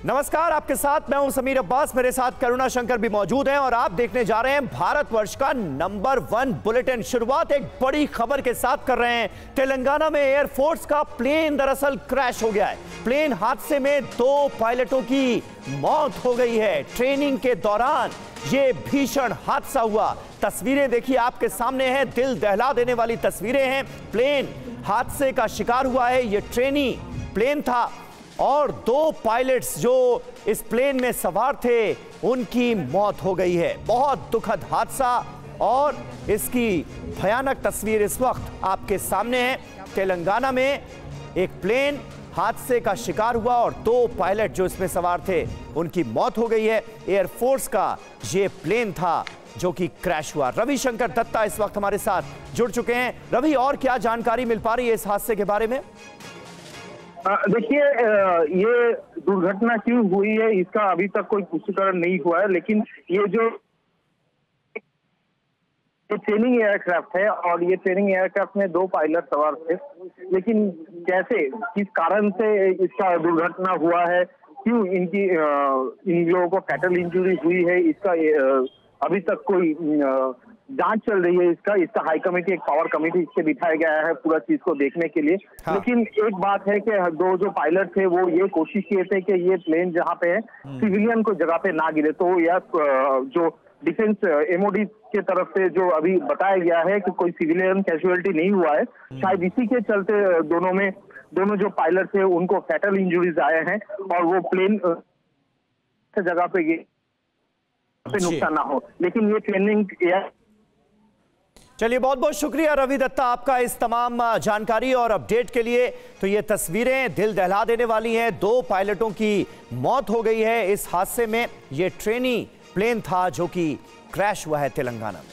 नमस्कार, आपके साथ मैं हूं समीर अब्बास, मेरे साथ करुणा शंकर भी मौजूद हैं और आप देखने जा रहे हैं भारतवर्ष का नंबर 1 बुलेटिन। शुरुआत एक बड़ी खबर के साथ कर रहे हैं। तेलंगाना में एयरफोर्स का प्लेन दरअसल क्रैश हो गया है। प्लेन हादसे में 2 पायलटों की मौत हो गई है। ट्रेनिंग के दौरान ये भीषण हादसा हुआ। तस्वीरें देखिए आपके सामने हैं, दिल दहला देने वाली तस्वीरें हैं। प्लेन हादसे का शिकार हुआ है। ये ट्रेनी प्लेन था और 2 पायलट्स जो इस प्लेन में सवार थे उनकी मौत हो गई है। बहुत दुखद हादसा और इसकी भयानक तस्वीर इस वक्त आपके सामने है। तेलंगाना में एक प्लेन हादसे का शिकार हुआ और 2 पायलट जो इसमें सवार थे उनकी मौत हो गई है। एयरफोर्स का ये प्लेन था जो कि क्रैश हुआ। रविशंकर दत्ता इस वक्त हमारे साथ जुड़ चुके हैं। रवि, और क्या जानकारी मिल पा रही है इस हादसे के बारे में? देखिए, ये दुर्घटना क्यों हुई है इसका अभी तक कोई पुष्टिकरण नहीं हुआ है, लेकिन ये जो ट्रेनिंग एयरक्राफ्ट है और ये ट्रेनिंग एयरक्राफ्ट में 2 पायलट सवार थे, लेकिन कैसे, किस कारण से इसका दुर्घटना हुआ है, क्यों इन लोगों को फैटल इंजरी हुई है, इसका अभी तक कोई जांच चल रही है। इसका हाई कमेटी, एक पावर कमेटी इससे बिठाया गया है पूरा चीज को देखने के लिए। हाँ। लेकिन एक बात है कि 2 जो पायलट थे वो ये कोशिश किए थे कि ये प्लेन जहाँ पे है सिविलियन को जगह पे ना गिरे, तो यह जो डिफेंस एमओडी के तरफ से जो अभी बताया गया है कि कोई सिविलियन कैजुअलिटी नहीं हुआ है, शायद इसी के चलते दोनों जो पायलट थे उनको फैटल इंजुरीज आए हैं और वो प्लेन जगह पे नुकसान ना हो। लेकिन ये ट्रेनिंग चलिए, बहुत बहुत शुक्रिया रवि दत्ता आपका इस तमाम जानकारी और अपडेट के लिए। तो ये तस्वीरें दिल दहला देने वाली हैं। 2 पायलटों की मौत हो गई है इस हादसे में। ये ट्रेनी प्लेन था जो कि क्रैश हुआ है तेलंगाना में।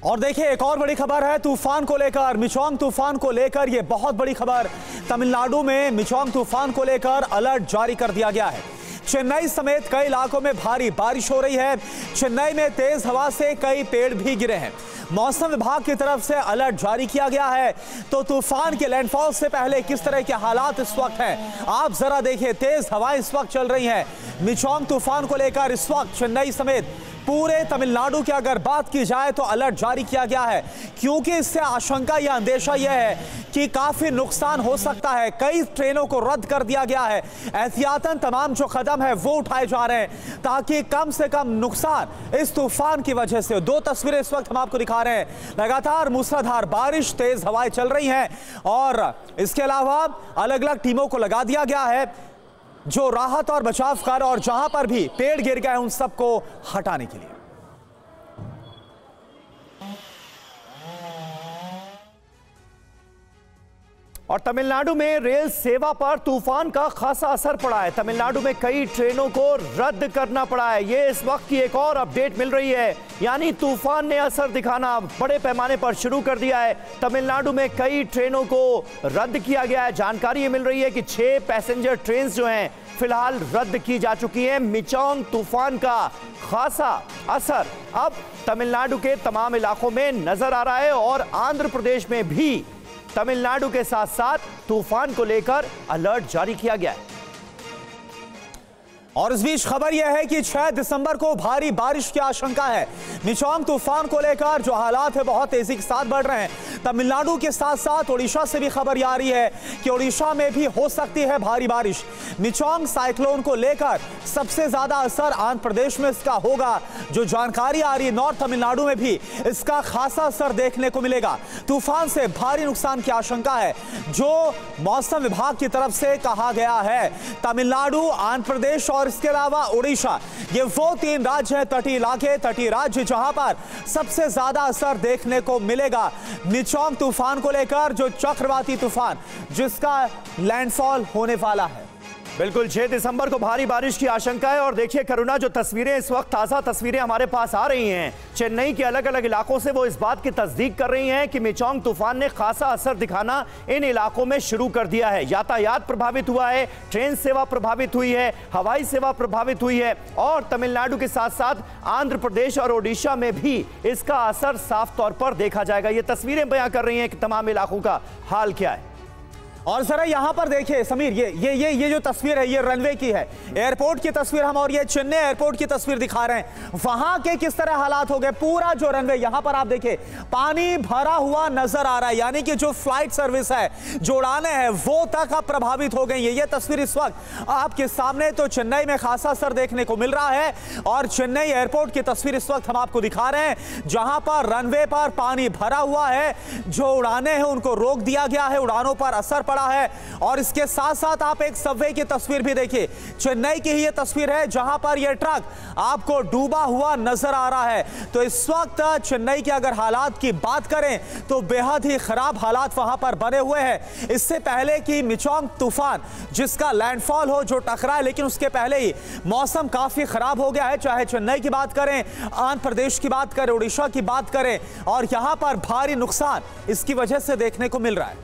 और देखिए, एक और बड़ी खबर है तूफान को लेकर, मिचोंग तूफान को लेकर। यह बहुत बड़ी खबर। तमिलनाडु में मिचोंग तूफान को लेकर अलर्ट जारी कर दिया गया है। चेन्नई समेत कई इलाकों में भारी बारिश हो रही है। चेन्नई में तेज हवा से कई पेड़ भी गिरे हैं। मौसम विभाग की तरफ से अलर्ट जारी किया गया है। तो तूफान के लैंडफॉल से पहले किस तरह के हालात इस वक्त हैं, आप जरा देखिए। तेज हवाएं इस वक्त चल रही हैं। मिचोंग तूफान को लेकर इस वक्त चेन्नई समेत पूरे तमिलनाडु की अगर बात की जाए तो अलर्ट जारी किया गया है, क्योंकि इससे आशंका या अंदेशा यह है कि काफी नुकसान हो सकता है। कई ट्रेनों को रद्द कर दिया गया है। एहतियातन तमाम जो कदम है वो उठाए जा रहे हैं ताकि कम से कम नुकसान इस तूफान की वजह से। 2 तस्वीरें इस वक्त हम आपको दिखा रहे हैं। लगातार मूसलाधार बारिश, तेज हवाएं चल रही हैं और इसके अलावा अलग अलग टीमों को लगा दिया गया है जो राहत और बचाव कार्य और जहां पर भी पेड़ गिर गए उन सबको हटाने के लिए। और तमिलनाडु में रेल सेवा पर तूफान का खासा असर पड़ा है। तमिलनाडु में कई ट्रेनों को रद्द करना पड़ा है। ये इस वक्त की एक और अपडेट मिल रही है, यानी तूफान ने असर दिखाना बड़े पैमाने पर शुरू कर दिया है। तमिलनाडु में कई ट्रेनों को रद्द किया गया है। जानकारी ये मिल रही है कि 6 पैसेंजर ट्रेन जो हैं फिलहाल रद्द की जा चुकी हैं। मिचोंग तूफान का खासा असर अब तमिलनाडु के तमाम इलाकों में नजर आ रहा है और आंध्र प्रदेश में भी तमिलनाडु के साथ साथ तूफान को लेकर अलर्ट जारी किया गया है। और इस बीच खबर यह है कि 6 दिसंबर को भारी बारिश की आशंका है। मिचोंग तूफान को लेकर जो हालात है बहुत तेजी के साथ बढ़ रहे हैं। तमिलनाडु के साथ साथ ओडिशा से भी खबर आ रही है कि ओडिशा में भी हो सकती है भारी बारिश। मिचोंग साइक्लोन को लेकर सबसे ज्यादा असर आंध्र प्रदेश में इसका होगा। जो जानकारी आ रही है, नॉर्थ तमिलनाडु में भी इसका खासा असर देखने को मिलेगा। तूफान से भारी नुकसान की आशंका है जो मौसम विभाग की तरफ से कहा गया है। तमिलनाडु, आंध्र प्रदेश और इसके अलावा उड़ीसा, ये वो 3 राज्य हैं, तटीय इलाके, तटीय राज्य, जहां पर सबसे ज्यादा असर देखने को मिलेगा मिचोंग तूफान को लेकर, जो चक्रवाती तूफान जिसका लैंडफॉल होने वाला है। बिल्कुल 6 दिसंबर को भारी बारिश की आशंका है। और देखिए करुणा, जो तस्वीरें इस वक्त ताज़ा तस्वीरें हमारे पास आ रही हैं चेन्नई के अलग अलग इलाकों से, वो इस बात की तस्दीक कर रही हैं कि मिचोंग तूफान ने खासा असर दिखाना इन इलाकों में शुरू कर दिया है। यातायात प्रभावित हुआ है, ट्रेन सेवा प्रभावित हुई है, हवाई सेवा प्रभावित हुई है और तमिलनाडु के साथ साथ आंध्र प्रदेश और ओडिशा में भी इसका असर साफ तौर पर देखा जाएगा। ये तस्वीरें बयां कर रही हैं कि तमाम इलाकों का हाल क्या है। और जरा यहां पर देखिए समीर, ये जो तस्वीर है ये रनवे की है, एयरपोर्ट की तस्वीर हम, और ये चेन्नई एयरपोर्ट की तस्वीर दिखा रहे हैं। वहां के किस तरह हालात हो गए, पूरा जो रनवे यहां पर आप देखिए पानी भरा हुआ नजर आ रहा है, यानी कि जो फ्लाइट सर्विस है, जो उड़ानें हैं वो तक अब प्रभावित हो गई है। ये तस्वीर इस वक्त आपके सामने, तो चेन्नई में खासा असर देखने को मिल रहा है। और चेन्नई एयरपोर्ट की तस्वीर इस वक्त हम आपको दिखा रहे हैं, जहां पर रनवे पर पानी भरा हुआ है, जो उड़ानें हैं उनको रोक दिया गया है, उड़ानों पर असर है। और इसके साथ साथ आप एक सबवे की तस्वीर भी देखिए, चेन्नई की ही ये तस्वीर है जहां पर यह ट्रक आपको डूबा हुआ नजर आ रहा है। तो इस वक्त चेन्नई के अगर हालात की बात करें तो बेहद ही खराब हालात वहां पर बने हुए हैं। इससे पहले कि मिचोंग तूफान जिसका लैंडफॉल हो, जो टकराए, लेकिन उसके पहले ही मौसम काफी खराब हो गया है। चाहे चेन्नई की बात करें, आंध्र प्रदेश की बात करें, उड़ीसा की बात करें, और यहां पर भारी नुकसान इसकी वजह से देखने को मिल रहा है।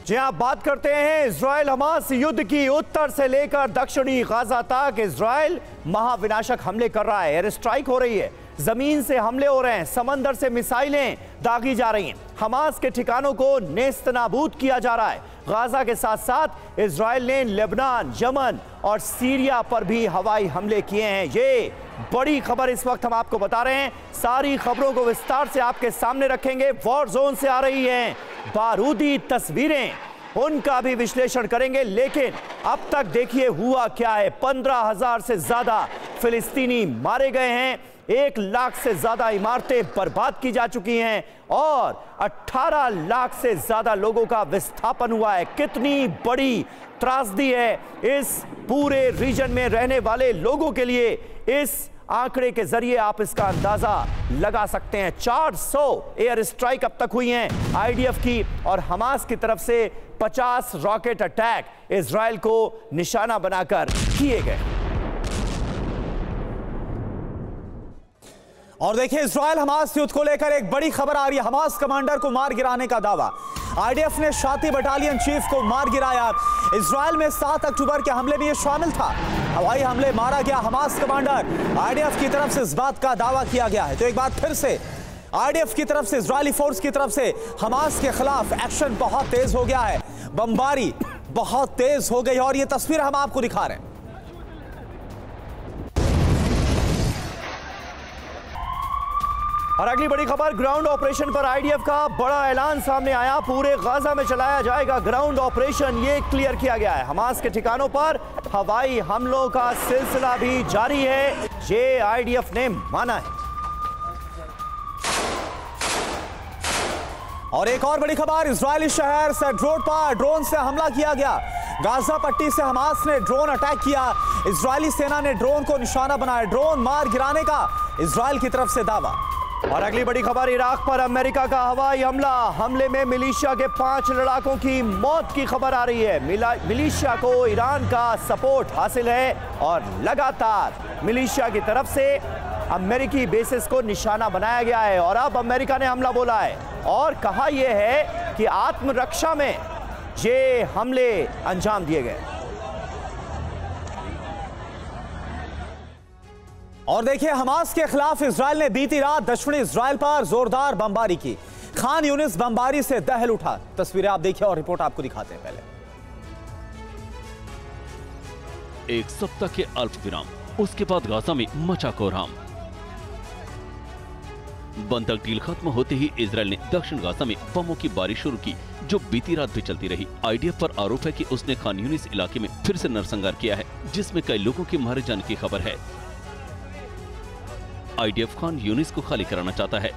जी आप बात करते हैं इजराइल हमास युद्ध की। उत्तर से लेकर दक्षिणी गाजा तक इजराइल महाविनाशक हमले कर रहा है। एयर स्ट्राइक हो रही है, जमीन से हमले हो रहे हैं, समंदर से मिसाइलें दागी जा रही हैं, हमास के ठिकानों को नेस्तनाबूद किया जा रहा है। गाजा के साथ साथ इजराइल ने लेबनान, यमन और सीरिया पर भी हवाई हमले किए हैं। ये बड़ी खबर इस वक्त हम आपको बता रहे हैं। सारी खबरों को विस्तार से आपके सामने रखेंगे। वॉर जोन से आ रही हैं बारूदी तस्वीरें, उनका भी विश्लेषण करेंगे। लेकिन अब तक देखिए हुआ क्या है। 15,000 से ज्यादा फिलिस्तीनी मारे गए हैं, 1 लाख से ज्यादा इमारतें बर्बाद की जा चुकी हैं और 18 लाख से ज्यादा लोगों का विस्थापन हुआ है। कितनी बड़ी त्रासदी है इस पूरे रीजन में रहने वाले लोगों के लिए। इस आंकड़े के जरिए आप इसका अंदाजा लगा सकते हैं। 400 एयर स्ट्राइक अब तक हुई हैं आईडीएफ की, और हमास की तरफ से 50 रॉकेट अटैक इजराइल को निशाना बनाकर किए गए। और देखिए इजराइल हमास युद्ध को लेकर एक बड़ी खबर आ रही है। हमास कमांडर को मार गिराने का दावा, आईडीएफ ने शाती बटालियन चीफ को मार गिराया। इजराइल में 7 अक्टूबर के हमले में यह शामिल था, हवाई हमले, मारा गया हमास कमांडर। आईडीएफ की तरफ से इस बात का दावा किया गया है। तो एक बार फिर से आईडीएफ की तरफ से, इजरायली फोर्स की तरफ से हमास के खिलाफ एक्शन बहुत तेज हो गया है, बमबारी बहुत तेज हो गई। और ये तस्वीर हम आपको दिखा रहे हैं। और अगली बड़ी खबर, ग्राउंड ऑपरेशन पर आईडीएफ का बड़ा ऐलान सामने आया। पूरे गाजा में चलाया जाएगा ग्राउंड ऑपरेशन, ये क्लियर किया गया है। हमास के ठिकानों पर हवाई हमलों का सिलसिला भी जारी है, ये आईडीएफ ने माना है। और एक और बड़ी खबर, इजरायली शहर सेड्रोट पर ड्रोन से हमला किया गया। गाजा पट्टी से हमास ने ड्रोन अटैक किया, इजरायली सेना ने ड्रोन को निशाना बनाया। ड्रोन मार गिराने का इजराइल की तरफ से दावा। और अगली बड़ी खबर, इराक पर अमेरिका का हवाई हमला, हमले में मिलिशिया के 5 लड़ाकों की मौत की खबर आ रही है। मिलिशिया को ईरान का सपोर्ट हासिल है और लगातार मिलिशिया की तरफ से अमेरिकी बेसिस को निशाना बनाया गया है। और अब अमेरिका ने हमला बोला है और कहा यह है कि आत्मरक्षा में ये हमले अंजाम दिए गए। और देखिए हमास के खिलाफ इजराइल ने बीती रात दक्षिणी इजराइल पर जोरदार बमबारी की। खान यूनिस बमबारी से दहल उठा। तस्वीरें आप देखिए और रिपोर्ट आपको दिखाते हैं। पहले एक सप्ताह के अल्प विराम, उसके बाद गाजा में मचा कोहराम। बंधक डील खत्म होते ही इजराइल ने दक्षिण गाजा में बमों की बारिश शुरू की, जो बीती रात भी चलती रही। आईडीएफ पर आरोप है कि उसने खान यूनिस इलाके में फिर से नरसंहार किया है, जिसमें कई लोगों के मारे जाने की खबर है। आईडीएफ खान यूनिस को खाली कराना चाहता है।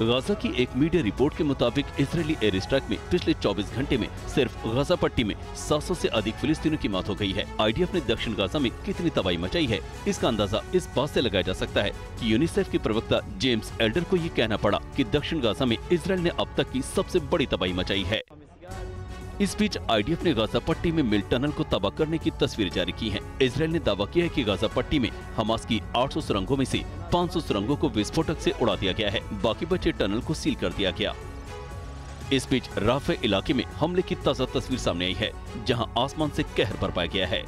गाजा की एक मीडिया रिपोर्ट के मुताबिक इजरायली एयर स्ट्राइक में पिछले 24 घंटे में सिर्फ गाजा पट्टी में 700 से अधिक फिलिस्तीनियों की मौत हो गई है। आईडीएफ ने दक्षिण गाजा में कितनी तबाही मचाई है, इसका अंदाजा इस बात से लगाया जा सकता है कि यूनिसेफ के प्रवक्ता जेम्स एल्डर को ये कहना पड़ा कि दक्षिण गाजा में इजरायल ने अब तक की सबसे बड़ी तबाही मचाई है। इस बीच आईडीएफ ने गाजा पट्टी में मिल टनल को तबाह करने की तस्वीर जारी की हैं। इजरायल ने दावा किया है कि गाजा पट्टी में हमास की 800 सुरंगों में से 500 सुरंगों को विस्फोटक से उड़ा दिया गया है, बाकी बचे टनल को सील कर दिया गया। इस बीच राफे इलाके में हमले की ताजा तस्वीर सामने आई है, जहां आसमान से कहर बरपाया गया है।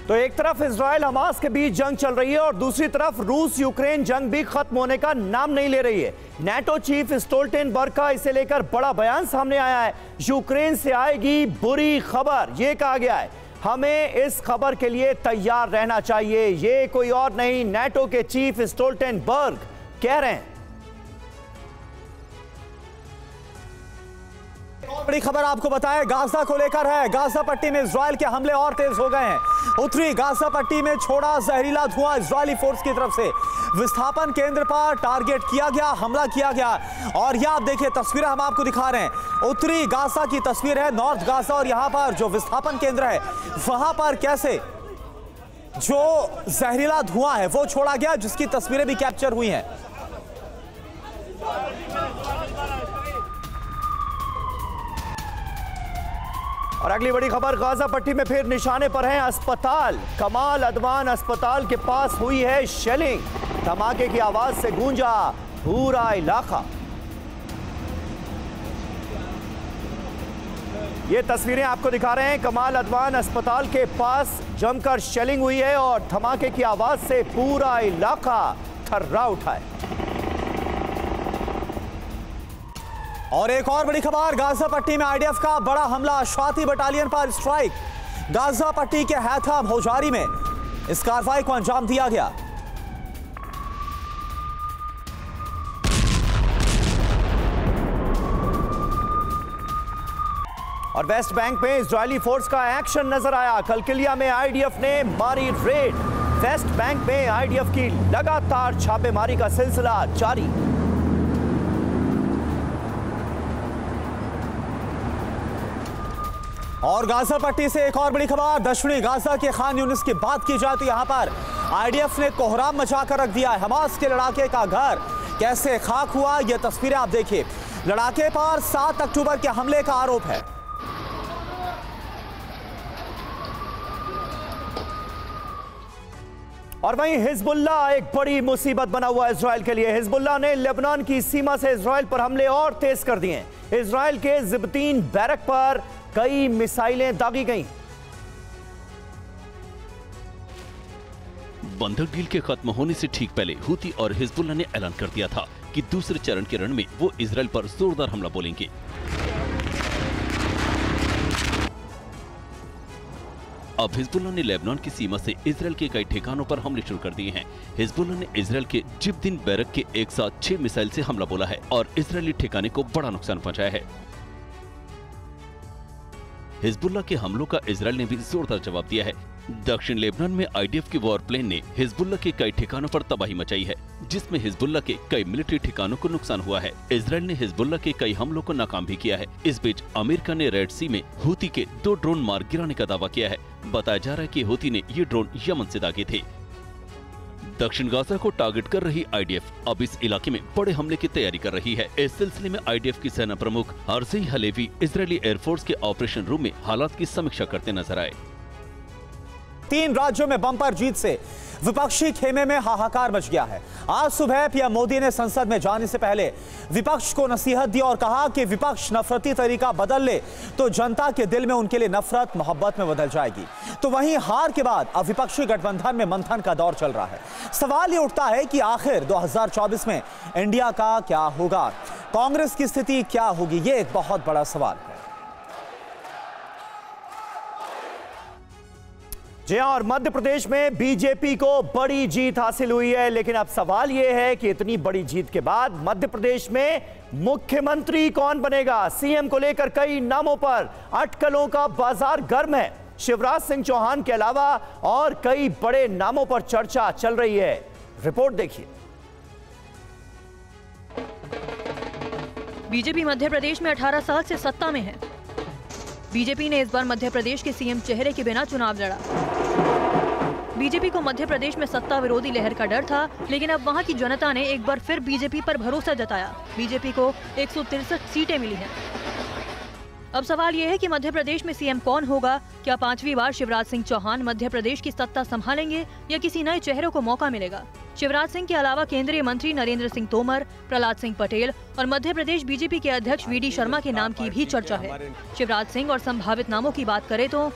तो एक तरफ इजराइल हमास के बीच जंग चल रही है और दूसरी तरफ रूस यूक्रेन जंग भी खत्म होने का नाम नहीं ले रही है। नेटो चीफ स्टोल्टेनबर्ग का इसे लेकर बड़ा बयान सामने आया है। यूक्रेन से आएगी बुरी खबर, यह कहा गया है। हमें इस खबर के लिए तैयार रहना चाहिए, ये कोई और नहीं, नेटो के चीफ स्टोल्टेनबर्ग कह रहे हैं। बड़ी खबर आपको बताएं, गाजा को लेकर है। गाजा पट्टी में इजराइल के हमले और तेज हो गए हैं। उत्तरी गाजा पट्टी में छोड़ा जहरीला धुआं इजरायली फोर्स की तरफ से। विस्थापन केंद्र पर टारगेट किया गया, हमला किया गया। और यह आप देखिए तस्वीरें हम आपको दिखा रहे हैं। उत्तरी गाजा की तस्वीर है, नॉर्थ गाजा, और यहां पर जो विस्थापन केंद्र है वहां पर कैसे जो जहरीला धुआं है वो छोड़ा गया, जिसकी तस्वीरें भी कैप्चर हुई हैं। और अगली बड़ी खबर, गाजा पट्टी में फिर निशाने पर है अस्पताल। कमाल अदवान अस्पताल के पास हुई है शेलिंग। धमाके की आवाज से गूंजा पूरा इलाका। ये तस्वीरें आपको दिखा रहे हैं, कमाल अदवान अस्पताल के पास जमकर शेलिंग हुई है और धमाके की आवाज से पूरा इलाका थर्रा उठा है। और एक और बड़ी खबर, गाजा पट्टी में आईडीएफ का बड़ा हमला, स्वाति बटालियन पर स्ट्राइक। गाजा पट्टी के हैथम होजारी में इस कार्रवाई को अंजाम दिया गया। और वेस्ट बैंक में इजरायली फोर्स का एक्शन नजर आया। कलकिलिया में आईडीएफ ने मारी रेड। वेस्ट बैंक में आईडीएफ की लगातार छापेमारी का सिलसिला जारी। और गाजा पट्टी से एक और बड़ी खबर, दक्षिणी गाजा के खान यूनिस की बात की जाए तो यहां पर आईडीएफ ने कोहराम मचाकर रख दिया है। हमास के लड़ाके का घर कैसे खाक हुआ, यह तस्वीरें आप देखिए। लड़ाके पर 7 अक्टूबर के हमले का आरोप है। और वहीं हिजबुल्लाह एक बड़ी मुसीबत बना हुआ इजराइल के लिए। हिजबुल्लाह ने लेबनान की सीमा से इजराइल पर हमले और तेज कर दिए। इजराइल के जिब्तीन बैरक पर कई मिसाइलें दागी गईं। बंधक डील के खत्म होने से ठीक पहले हुती और हिजबुल्लाह ने ऐलान कर दिया था कि दूसरे चरण के रण में वो इजराइल पर जोरदार हमला बोलेंगे। अब हिजबुल्लाह ने लेबनान की सीमा से इजराइल के कई ठिकानों पर हमले शुरू कर दिए हैं। हिजबुल्लाह ने इजराइल के जिब्तीन बैरक के एक साथ 6 मिसाइल से हमला बोला है और इजरायली ठिकाने को बड़ा नुकसान पहुंचाया है। हिजबुल्लाह के हमलों का इजराइल ने भी जोरदार जवाब दिया है। दक्षिण लेबनान में आईडीएफ की वॉर प्लेन ने हिजबुल्लाह के कई ठिकानों पर तबाही मचाई है, जिसमें हिजबुल्लाह के कई मिलिट्री ठिकानों को नुकसान हुआ है। इजराइल ने हिजबुल्लाह के कई हमलों को नाकाम भी किया है। इस बीच अमेरिका ने रेड सी में हुती के 2 ड्रोन मार गिराने का दावा किया है। बताया जा रहा है कि हुती ने ये ड्रोन यमन से दागे थे। दक्षिण गाजा को टारगेट कर रही आईडीएफ अब इस इलाके में बड़े हमले की तैयारी कर रही है। इस सिलसिले में आईडीएफ की सेना प्रमुख अर्जी हलेवी इजरायली एयरफोर्स के ऑपरेशन रूम में हालात की समीक्षा करते नजर आए। 3 राज्यों में बंपर जीत से विपक्षी खेमे में हाहाकार मच गया है। आज सुबह पीएम मोदी ने संसद में जाने से पहले विपक्ष को नसीहत दी और कहा कि विपक्ष नफरती तरीका बदल ले तो जनता के दिल में उनके लिए नफरत मोहब्बत में बदल जाएगी। तो वहीं हार के बाद अब विपक्षी गठबंधन में मंथन का दौर चल रहा है। सवाल ये उठता है कि आखिर 2024 में इंडिया का क्या होगा, कांग्रेस की स्थिति क्या होगी, ये एक बहुत बड़ा सवाल है। जी हां, और मध्य प्रदेश में बीजेपी को बड़ी जीत हासिल हुई है। लेकिन अब सवाल यह है कि इतनी बड़ी जीत के बाद मध्य प्रदेश में मुख्यमंत्री कौन बनेगा। सीएम को लेकर कई नामों पर अटकलों का बाजार गर्म है। शिवराज सिंह चौहान के अलावा और कई बड़े नामों पर चर्चा चल रही है। रिपोर्ट देखिए। बीजेपी मध्य प्रदेश में 18 साल से सत्ता में है। बीजेपी ने इस बार मध्य प्रदेश के सीएम चेहरे के बिना चुनाव लड़ा। बीजेपी को मध्य प्रदेश में सत्ता विरोधी लहर का डर था, लेकिन अब वहां की जनता ने एक बार फिर बीजेपी पर भरोसा जताया। बीजेपी को 163 सीटें मिली हैं। अब सवाल ये है कि मध्य प्रदेश में सीएम कौन होगा? क्या 5वीं बार शिवराज सिंह चौहान मध्य प्रदेश की सत्ता संभालेंगे या किसी नए चेहरे को मौका मिलेगा? शिवराज सिंह के अलावा केंद्रीय मंत्री नरेंद्र सिंह तोमर, प्रहलाद सिंह पटेल और मध्य प्रदेश बीजेपी के अध्यक्ष वीडी शर्मा के नाम की भी चर्चा है। शिवराज सिंह और संभावित नामों की बात करें तो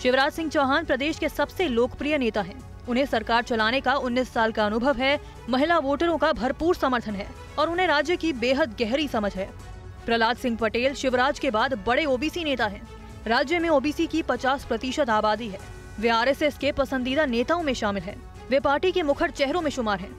शिवराज सिंह चौहान प्रदेश के सबसे लोकप्रिय नेता हैं। उन्हें सरकार चलाने का 19 साल का अनुभव है, महिला वोटरों का भरपूर समर्थन है और उन्हें राज्य की बेहद गहरी समझ है। प्रहलाद सिंह पटेल शिवराज के बाद बड़े ओबीसी नेता हैं। राज्य में ओबीसी की 50% आबादी है। वे आरएसएस के पसंदीदा नेताओं में शामिल हैं। वे पार्टी के मुखर चेहरों में शुमार हैं।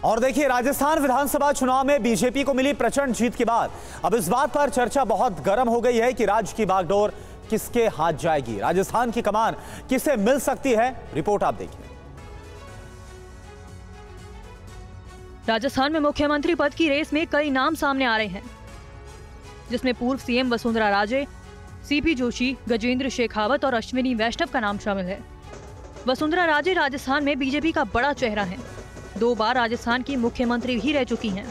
और देखिए, राजस्थान विधानसभा चुनाव में बीजेपी को मिली प्रचंड जीत के बाद अब इस बात पर चर्चा बहुत गर्म हो गई है कि राज्य की बागडोर किसके हाथ जाएगी, राजस्थान की कमान किसे मिल सकती है। रिपोर्ट आप देखिए। राजस्थान में मुख्यमंत्री पद की रेस में कई नाम सामने आ रहे हैं, जिसमें पूर्व सीएम वसुंधरा राजे, सीपी जोशी, गजेंद्र शेखावत और अश्विनी वैष्णव का नाम शामिल है। वसुंधरा राजे राजस्थान में बीजेपी का बड़ा चेहरा है। 2 बार राजस्थान की मुख्यमंत्री भी रह चुकी हैं।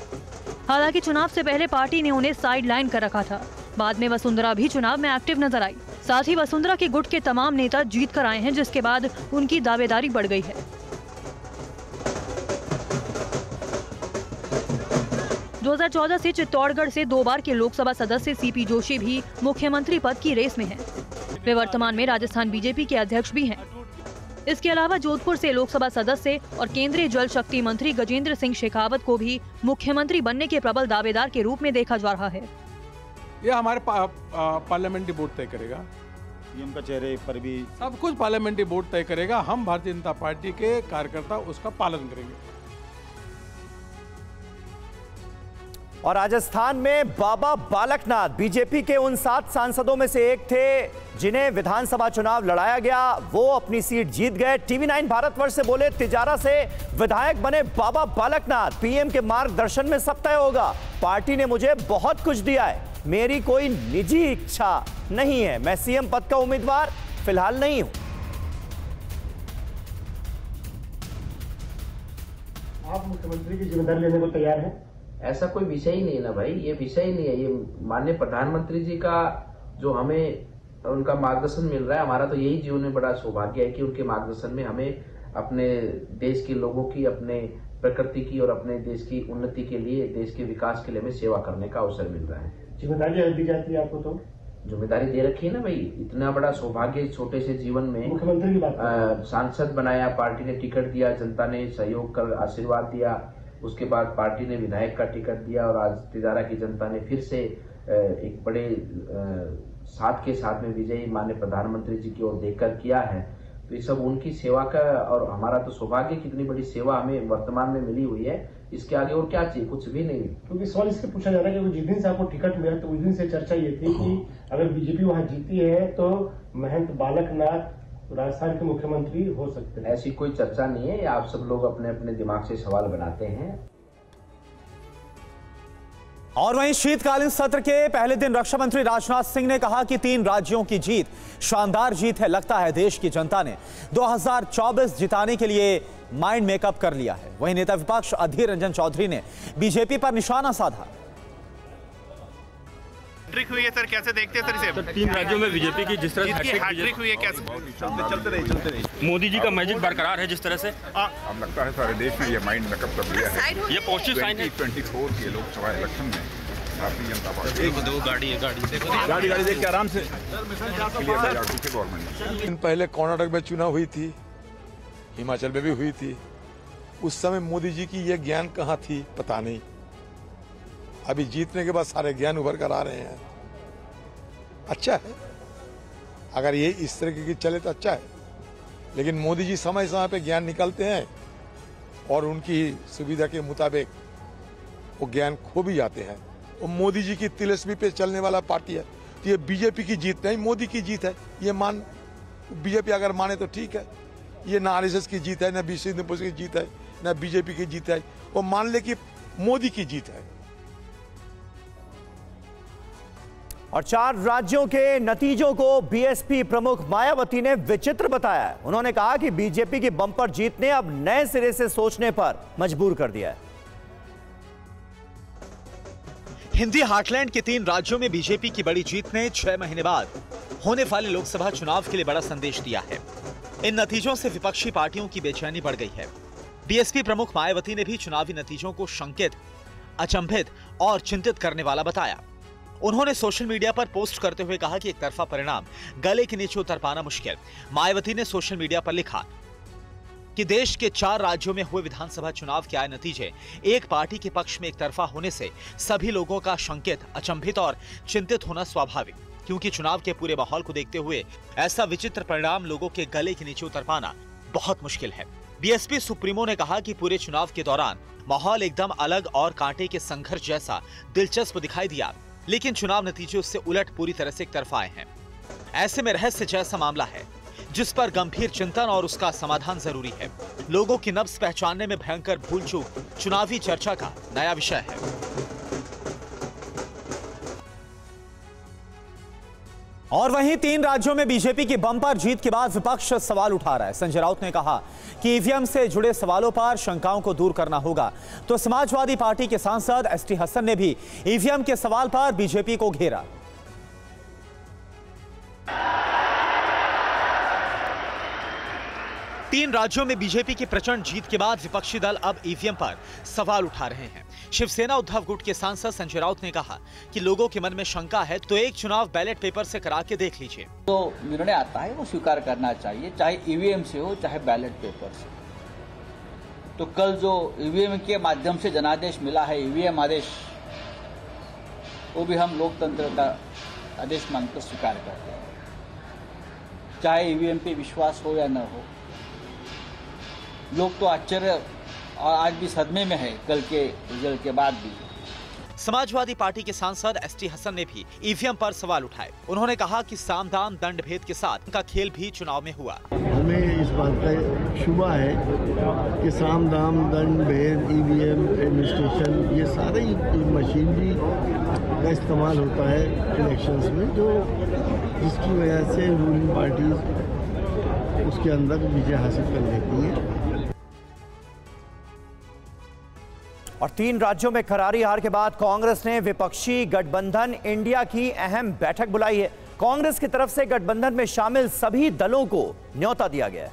हालांकि चुनाव से पहले पार्टी ने उन्हें साइड लाइन कर रखा था। बाद में वसुंधरा भी चुनाव में एक्टिव नजर आई। साथ ही वसुंधरा के गुट के तमाम नेता जीत कर आए हैं, जिसके बाद उनकी दावेदारी बढ़ गई है। 2014 से चित्तौड़गढ़ से 2 बार के लोकसभा सदस्य सीपी जोशी भी मुख्यमंत्री पद की रेस में हैं। वे वर्तमान में राजस्थान बीजेपी के अध्यक्ष भी हैं। इसके अलावा जोधपुर से लोकसभा सदस्य और केंद्रीय जल शक्ति मंत्री गजेंद्र सिंह शेखावत को भी मुख्यमंत्री बनने के प्रबल दावेदार के रूप में देखा जा रहा है। ये हमारे पार्लियामेंट्री बोर्ड तय करेगा। सीएम का चेहरे पर भी सब कुछ पार्लियामेंट्री बोर्ड तय करेगा। हम भारतीय जनता पार्टी के कार्यकर्ता उसका पालन करेंगे। और राजस्थान में बाबा बालकनाथ बीजेपी के उन 7 सांसदों में से एक थे जिन्हें विधानसभा चुनाव लड़ाया गया। वो अपनी सीट जीत गए। TV9 भारतवर्ष से बोले, तिजारा से विधायक बने बाबा बालकनाथ। पीएम के मार्गदर्शन में सब तय होगा। पार्टी ने मुझे बहुत कुछ दिया है। मेरी कोई निजी इच्छा नहीं है। मैं सीएम पद का उम्मीदवार फिलहाल नहीं हूं। आप मुख्यमंत्री की जिम्मेदारी लेने को तैयार हैं? ऐसा कोई विषय ही नहीं है ना भाई, ये विषय ही नहीं है। ये माननीय प्रधानमंत्री जी का जो हमें उनका मार्गदर्शन मिल रहा है। हमारा तो यही जीवन में बड़ा सौभाग्य है कि उनके मार्गदर्शन में हमें अपने देश के लोगों की, अपने प्रकृति की और अपने देश की उन्नति के लिए, देश के विकास के लिए हमें सेवा करने का अवसर मिल रहा है। जिम्मेदारी दी जाती है आपको? तो जिम्मेदारी दे रखी है ना भाई। इतना बड़ा सौभाग्य इस छोटे से जीवन में। मुख्यमंत्री की बात, सांसद बनाया, पार्टी ने टिकट दिया, जनता ने सहयोग कर आशीर्वाद दिया। उसके बाद पार्टी ने विधायक का टिकट दिया और आज तिजारा की जनता ने फिर से एक बड़े साथ के साथ में विजयी माननीय प्रधानमंत्री जी की ओर देखकर किया है। तो ये सब उनकी सेवा का, और हमारा तो सौभाग्य कितनी बड़ी सेवा हमें वर्तमान में मिली हुई है। इसके आगे और क्या चाहिए? कुछ भी नहीं। क्योंकि सवाल इससे पूछा जा रहा है कि जिस दिन से आपको टिकट मिला तो उस दिन से चर्चा ये थी कि अगर बीजेपी वहां जीती है तो महंत बालकनाथ राजस्थान के मुख्यमंत्री हो सकते हैं। ऐसी कोई चर्चा नहीं है। आप सब लोग अपने अपने दिमाग से सवाल बनाते हैं। और वहीं शीतकालीन सत्र के पहले दिन रक्षा मंत्री राजनाथ सिंह ने कहा कि 3 राज्यों की जीत शानदार जीत है। लगता है देश की जनता ने 2024 जिताने के लिए माइंड मेकअप कर लिया है। वहीं नेता विपक्ष अधीर रंजन चौधरी ने बीजेपी पर निशाना साधा। हैट्रिक हुई है सर, कैसे देखते हैं सर इसे? 3 राज्यों में बीजेपी की जिस तरह हैट्रिक हुई है, कैसे चलते रहे। मोदी जी का मैजिक बरकरार है जिस तरह से। हम लगता है सारे देश में ये माइंड मेकअप कर लिया है। ये पॉजिटिव साइन है। 2024 के लोकसभा इलेक्शन में भारतीय जनता पार्टी देखो गाड़ी है, गाड़ी देख के आराम से दिन पहले कर्नाटक में चुनाव हुई थी, हिमाचल में भी हुई थी। उस समय मोदी जी की ये ज्ञान कहाँ थी पता नहीं। अभी जीतने के बाद सारे ज्ञान उभर कर आ रहे हैं। अच्छा है, अगर ये इस तरीके की चले तो अच्छा है। लेकिन मोदी जी समय समय पे ज्ञान निकालते हैं और उनकी सुविधा के मुताबिक वो ज्ञान खो भी जाते हैं। और मोदी जी की तिलस्मी पे चलने वाला पार्टी है। तो ये बीजेपी की जीत नहीं, मोदी की जीत है। ये मान बीजेपी अगर माने तो ठीक है। ये ना आरएसएस की जीत है, ना बीसी की जीत है, ना बीजेपी की जीत है। वो मान ले कि मोदी की जीत है। और 4 राज्यों के नतीजों को बीएसपी प्रमुख मायावती ने विचित्र बताया। उन्होंने कहा कि बीजेपी की बम्पर जीत ने अब नए सिरे से सोचने पर मजबूर कर दिया है। हिंदी हार्टलैंड के 3 राज्यों में बीजेपी की बड़ी जीत ने 6 महीने बाद होने वाले लोकसभा चुनाव के लिए बड़ा संदेश दिया है। इन नतीजों से विपक्षी पार्टियों की बेचैनी बढ़ गई है। बीएसपी प्रमुख मायावती ने भी चुनावी नतीजों को शंकित, अचंभित और चिंतित करने वाला बताया। उन्होंने सोशल मीडिया पर पोस्ट करते हुए कहा कि एक तरफा परिणाम गले के नीचे उतर पाना मुश्किल। मायावती ने सोशल मीडिया पर लिखा कि देश के 4 राज्यों में हुए विधानसभा चुनाव के आए नतीजे एक पार्टी के पक्ष में एक तरफा होने से सभी लोगों का शंकित, अचंभित और चिंतित होना स्वाभाविक, क्योंकि चुनाव के पूरे माहौल को देखते हुए ऐसा विचित्र परिणाम लोगों के गले के नीचे उतर पाना बहुत मुश्किल है। बीएसपी सुप्रीमो ने कहा कि पूरे चुनाव के दौरान माहौल एकदम अलग और कांटे के संघर्ष जैसा दिलचस्प दिखाई दिया, लेकिन चुनाव नतीजे उससे उलट पूरी तरह से एक तरफा आए हैं। ऐसे में रहस्य जैसा मामला है जिस पर गंभीर चिंतन और उसका समाधान जरूरी है। लोगों की नब्ज पहचानने में भयंकर भूल चूक चुनावी चर्चा का नया विषय है। और वहीं 3 राज्यों में बीजेपी की बम्पर जीत के बाद विपक्ष सवाल उठा रहा है। संजय राउत ने कहा कि ईवीएम से जुड़े सवालों पर शंकाओं को दूर करना होगा, तो समाजवादी पार्टी के सांसद एसटी हसन ने भी ईवीएम के सवाल पर बीजेपी को घेरा। 3 राज्यों में बीजेपी की प्रचंड जीत के बाद विपक्षी दल अब ईवीएम पर सवाल उठा रहे हैं। शिवसेना उद्धव गुट के सांसद संजय राउत ने कहा कि लोगों के मन में शंका है तो एक चुनाव बैलेट पेपर से करा के देख लीजिए। तो निर्णय आता है वो स्वीकार करना चाहिए, चाहे ईवीएम से हो चाहे बैलेट पेपर से। तो कल जो ईवीएम के माध्यम से जनादेश मिला है, ईवीएम आदेश, वो भी हम लोकतंत्र का आदेश मानकर स्वीकार करते हैं, चाहे ईवीएम पे विश्वास हो या न हो। लोग तो आश्चर्य और आज भी सदमे में है कल के रिजल्ट के बाद भी। समाजवादी पार्टी के सांसद एसटी हसन ने भी ईवीएम पर सवाल उठाए। उन्होंने कहा कि साम दाम दंड भेद के साथ उनका खेल भी चुनाव में हुआ। हमें इस बात का शुबा है कि साम दाम दंड भेद, ईवीएम, एडमिनिस्ट्रेशन, ये सारे मशीनरी का इस्तेमाल होता है इलेक्शंस में, जो जिसकी वजह से रूलिंग पार्टी उसके अंदर विजय हासिल कर लेती है। और 3 राज्यों में करारी हार के बाद कांग्रेस ने विपक्षी गठबंधन इंडिया की अहम बैठक बुलाई है। कांग्रेस की तरफ से गठबंधन में शामिल सभी दलों को न्योता दिया गया है।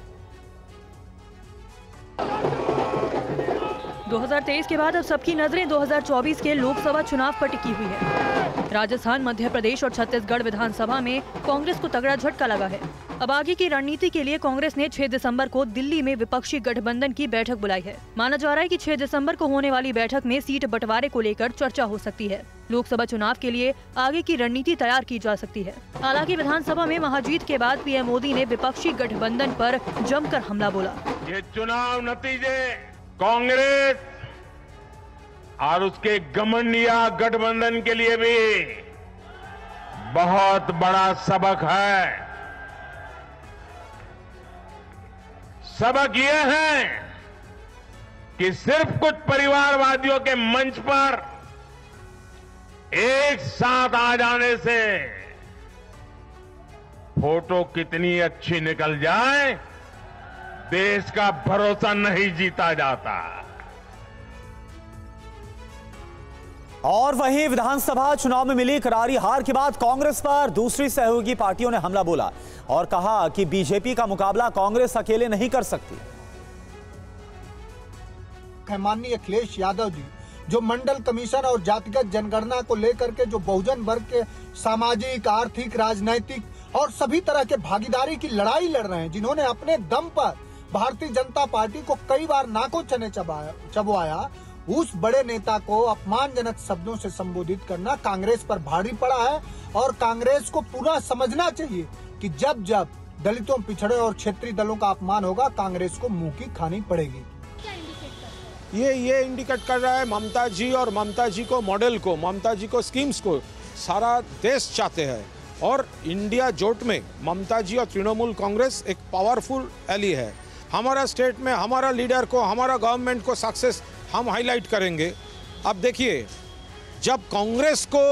2023 के बाद अब सबकी नजरें 2024 के लोकसभा चुनाव पर टिकी हुई है। राजस्थान, मध्य प्रदेश और छत्तीसगढ़ विधानसभा में कांग्रेस को तगड़ा झटका लगा है। अब आगे की रणनीति के लिए कांग्रेस ने 6 दिसंबर को दिल्ली में विपक्षी गठबंधन की बैठक बुलाई है। माना जा रहा है कि 6 दिसंबर को होने वाली बैठक में सीट बंटवारे को लेकर चर्चा हो सकती है। लोकसभा चुनाव के लिए आगे की रणनीति तैयार की जा सकती है। हालांकि विधानसभा में महाजीत के बाद पीएम मोदी ने विपक्षी गठबंधन पर जमकर हमला बोला। ये चुनाव नतीजे कांग्रेस और उसके घमंडिया गठबंधन के लिए भी बहुत बड़ा सबक है। सबक ये है कि सिर्फ कुछ परिवारवादियों के मंच पर एक साथ आ जाने से फोटो कितनी अच्छी निकल जाए, देश का भरोसा नहीं जीता जाता। और वहीं विधानसभा चुनाव में मिली करारी हार के बाद कांग्रेस पर दूसरी सहयोगी पार्टियों ने हमला बोला और कहा कि बीजेपी का मुकाबला कांग्रेस अकेले नहीं कर सकती। माननीय अखिलेश यादव जी जो मंडल कमीशन और जातिगत जनगणना को लेकर के जो बहुजन वर्ग के सामाजिक, आर्थिक, राजनैतिक और सभी तरह के भागीदारी की लड़ाई लड़ रहे हैं, जिन्होंने अपने दम पर भारतीय जनता पार्टी को कई बार नाकों चने चबवाया, उस बड़े नेता को अपमानजनक शब्दों से संबोधित करना कांग्रेस पर भारी पड़ा है। और कांग्रेस को पूरा समझना चाहिए कि जब जब दलितों, पिछड़े और क्षेत्रीय दलों का अपमान होगा, कांग्रेस को मुंह की खानी पड़ेगी। ये इंडिकेट कर रहा है ममता जी और ममता जी को मॉडल को, ममता जी को स्कीम्स को सारा देश चाहते हैं। और इंडिया जोट में ममता जी और तृणमूल कांग्रेस एक पावरफुल एली है। हमारा स्टेट में हमारा लीडर को, हमारा गवर्नमेंट को सक्सेस हम हाईलाइट करेंगे। अब देखिए जब कांग्रेस को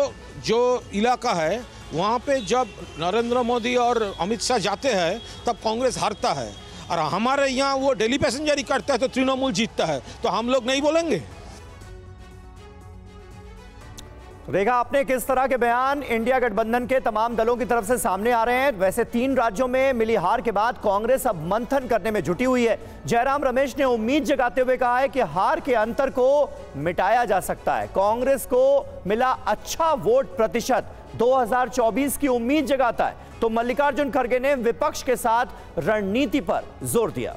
जो इलाका है वहाँ पे जब नरेंद्र मोदी और अमित शाह जाते हैं तब कांग्रेस हारता है, और हमारे यहाँ वो डेली पैसेंजर ही करता है तो तृणमूल जीतता है, तो हम लोग नहीं बोलेंगे। देखा आपने किस तरह के बयान इंडिया गठबंधन के तमाम दलों की तरफ से सामने आ रहे हैं। वैसे 3 राज्यों में मिली हार के बाद कांग्रेस अब मंथन करने में जुटी हुई है। जयराम रमेश ने उम्मीद जगाते हुए कहा है कि हार के अंतर को मिटाया जा सकता है। कांग्रेस को मिला अच्छा वोट प्रतिशत 2024 की उम्मीद जगाता है। तो मल्लिकार्जुन खड़गे ने विपक्ष के साथ रणनीति पर जोर दिया।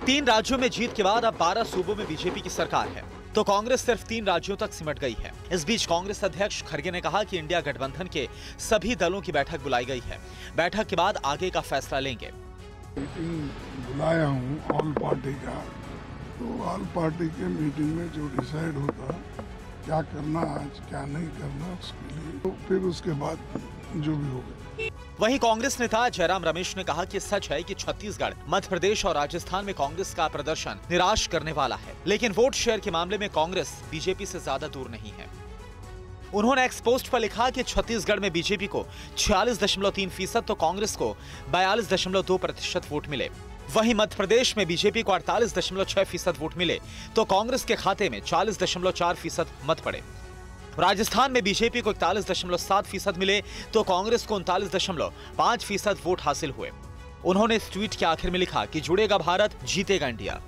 3 राज्यों में जीत के बाद अब 12 सूबों में बीजेपी की सरकार है, तो कांग्रेस सिर्फ 3 राज्यों तक सिमट गई है। इस बीच कांग्रेस अध्यक्ष खड़गे ने कहा कि इंडिया गठबंधन के सभी दलों की बैठक बुलाई गई है। बैठक के बाद आगे का फैसला लेंगे। मीटिंग बुलाया हूँ ऑल पार्टी का, तो ऑल पार्टी के मीटिंग में जो डिसाइड होता क्या करना आज क्या नहीं करना उसके लिए, तो फिर उसके बाद जो भी होगा। वहीं कांग्रेस नेता जयराम रमेश ने कहा कि सच है कि छत्तीसगढ़, मध्य प्रदेश और राजस्थान में कांग्रेस का प्रदर्शन निराश करने वाला है, लेकिन वोट शेयर के मामले में कांग्रेस बीजेपी से ज्यादा दूर नहीं है। उन्होंने एक्स पोस्ट पर लिखा कि छत्तीसगढ़ में बीजेपी को 46.3% तो कांग्रेस को 42.2% वोट मिले। वहीं मध्य प्रदेश में बीजेपी को 48.6% वोट मिले तो कांग्रेस के खाते में 40.4% मत पड़े। राजस्थान में बीजेपी को 41.7% मिले तो कांग्रेस को 39.5% वोट हासिल हुए। उन्होंने इस ट्वीट के आखिर में लिखा कि जुड़ेगा भारत, जीतेगा इंडिया।